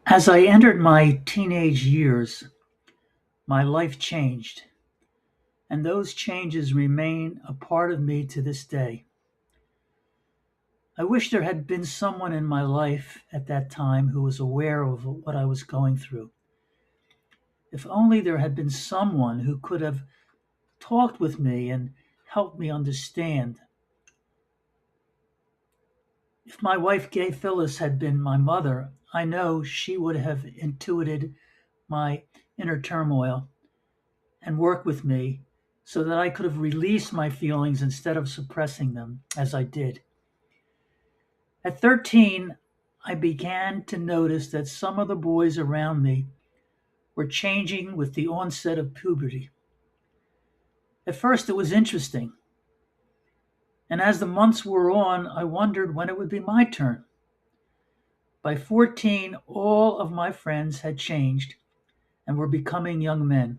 As I entered my teenage years, my life changed, and those changes remain a part of me to this day. I wish there had been someone in my life at that time who was aware of what I was going through. If only there had been someone who could have talked with me and helped me understand. If my wife, Gay Phyllis, had been my mother, I know she would have intuited my inner turmoil and worked with me so that I could have released my feelings instead of suppressing them as I did. At 13, I began to notice that some of the boys around me were changing with the onset of puberty. At first, it was interesting, and as the months wore on, I wondered when it would be my turn. By 14, all of my friends had changed and were becoming young men.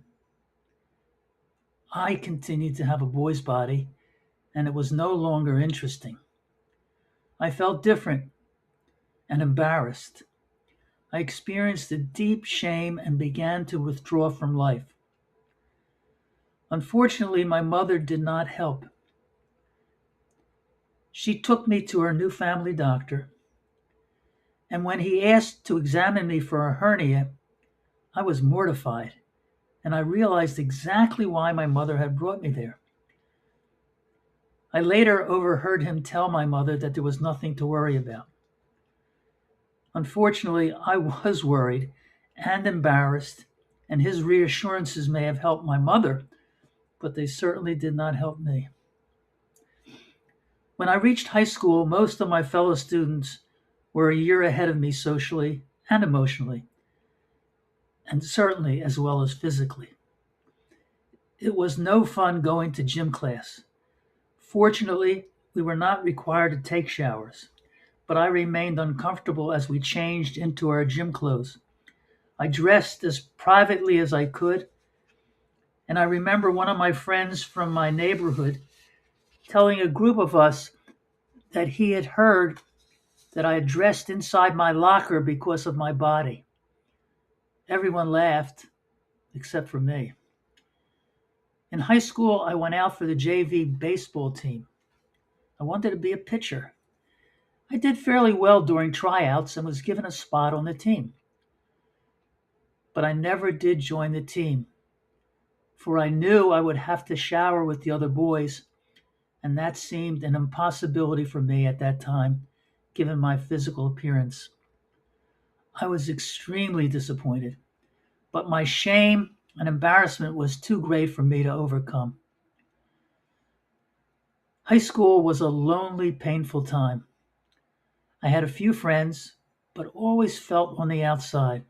I continued to have a boy's body, and it was no longer interesting. I felt different and embarrassed. I experienced a deep shame and began to withdraw from life. Unfortunately, my mother did not help. She took me to her new family doctor, and when he asked to examine me for a hernia, I was mortified, and I realized exactly why my mother had brought me there. I later overheard him tell my mother that there was nothing to worry about. Unfortunately, I was worried and embarrassed, and his reassurances may have helped my mother, but they certainly did not help me. When I reached high school, most of my fellow students were a year ahead of me socially and emotionally, and certainly as well as physically. It was no fun going to gym class. Fortunately, we were not required to take showers, but I remained uncomfortable as we changed into our gym clothes. I dressed as privately as I could, and I remember one of my friends from my neighborhood telling a group of us that he had heard that I had dressed inside my locker because of my body. Everyone laughed except for me. In high school, I went out for the JV baseball team. I wanted to be a pitcher. I did fairly well during tryouts and was given a spot on the team. But I never did join the team, for I knew I would have to shower with the other boys, and that seemed an impossibility for me at that time, given my physical appearance. I was extremely disappointed, but my shame and embarrassment was too great for me to overcome. High school was a lonely, painful time. I had a few friends, but always felt on the outside.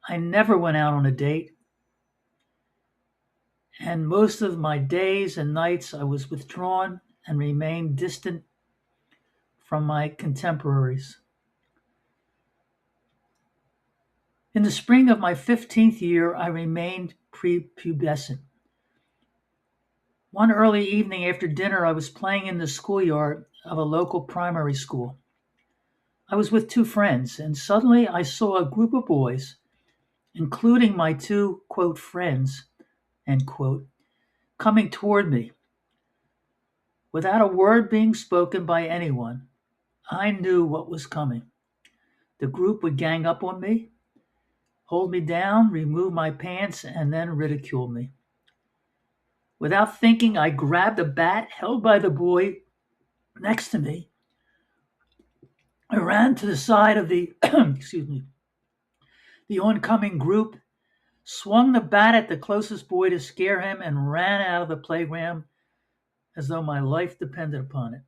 I never went out on a date, and most of my days and nights I was withdrawn and remained distant from my contemporaries. In the spring of my 15th year, I remained prepubescent. One early evening after dinner, I was playing in the schoolyard of a local primary school. I was with two friends, and suddenly I saw a group of boys, including my two, quote, friends, end quote, coming toward me. Without a word being spoken by anyone, I knew what was coming. The group would gang up on me, hold me down, remove my pants, and then ridicule me. Without thinking, I grabbed a bat held by the boy next to me. I ran to the side of the excuse me, the oncoming group, swung the bat at the closest boy to scare him, and ran out of the playground as though my life depended upon it.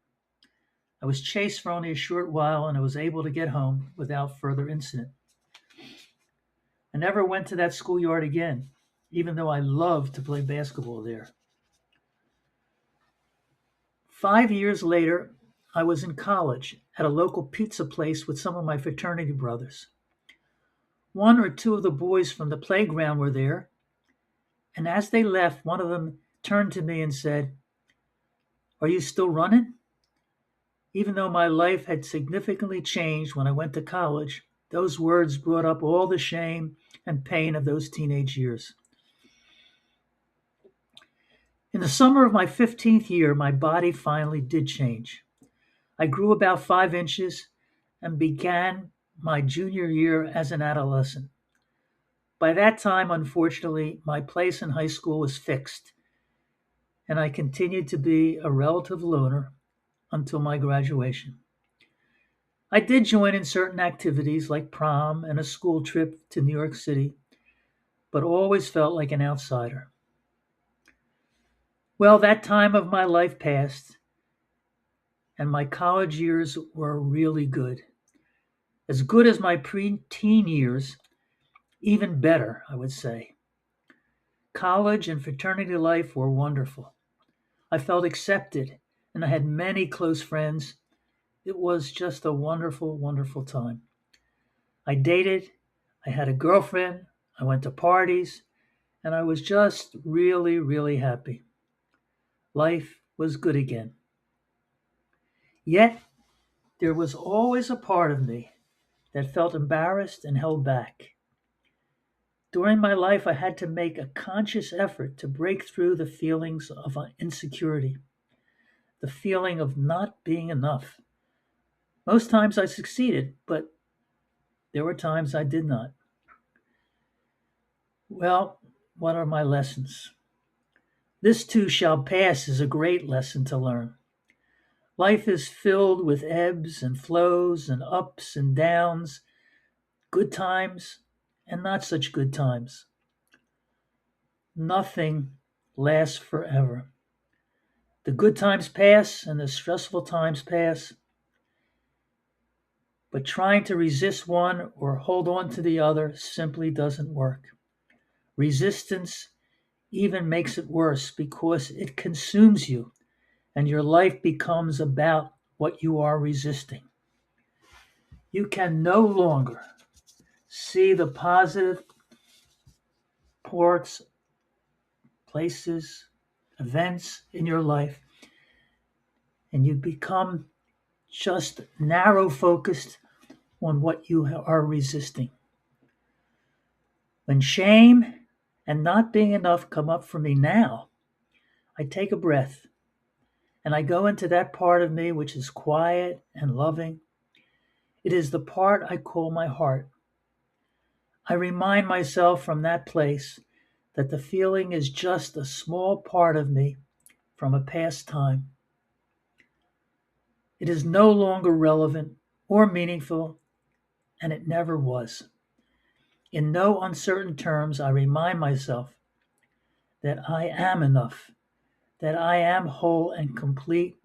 I was chased for only a short while, and I was able to get home without further incident. I never went to that schoolyard again, even though I loved to play basketball there. 5 years later, I was in college at a local pizza place with some of my fraternity brothers. One or two of the boys from the playground were there, and as they left, one of them turned to me and said, "Are you still running?" Even though my life had significantly changed when I went to college, Those words brought up all the shame and pain of those teenage years. In the summer of my 15th year, my body finally did change. I grew about 5 inches and began my junior year as an adolescent. By that time, unfortunately, my place in high school was fixed, and I continued to be a relative loner until my graduation. I did join in certain activities like prom and a school trip to New York City, but always felt like an outsider. Well, that time of my life passed, and my college years were really good. As good as my pre-teen years, even better, I would say. College and fraternity life were wonderful. I felt accepted, and I had many close friends. It was just a wonderful, wonderful time. I dated, I had a girlfriend, I went to parties, and I was just really, really happy. Life was good again. Yet, there was always a part of me that felt embarrassed and held back. During my life, I had to make a conscious effort to break through the feelings of insecurity, the feeling of not being enough. Most times I succeeded, but there were times I did not. Well, what are my lessons? This too shall pass is a great lesson to learn. Life is filled with ebbs and flows and ups and downs, good times and not such good times. Nothing lasts forever. The good times pass and the stressful times pass, but trying to resist one or hold on to the other simply doesn't work. Resistance even makes it worse because it consumes you and your life becomes about what you are resisting. You can no longer see the positive parts, places, events in your life, and you become just narrow focused on what you are resisting. When shame and not being enough come up for me now, I take a breath and I go into that part of me which is quiet and loving. It is the part I call my heart. I remind myself from that place that the feeling is just a small part of me from a past time. It is no longer relevant or meaningful, and it never was. In no uncertain terms, I remind myself that I am enough, that I am whole and complete,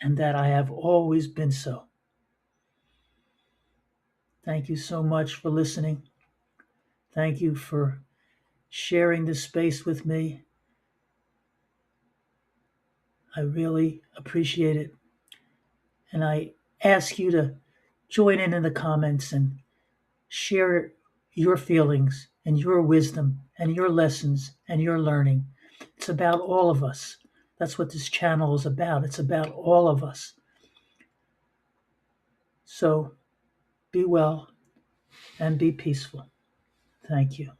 and that I have always been so. Thank you so much for listening. Thank you for sharing this space with me. I really appreciate it. And I ask you to join in the comments and share your feelings and your wisdom and your lessons and your learning. It's about all of us. That's what this channel is about. It's about all of us. So be well and be peaceful. Thank you.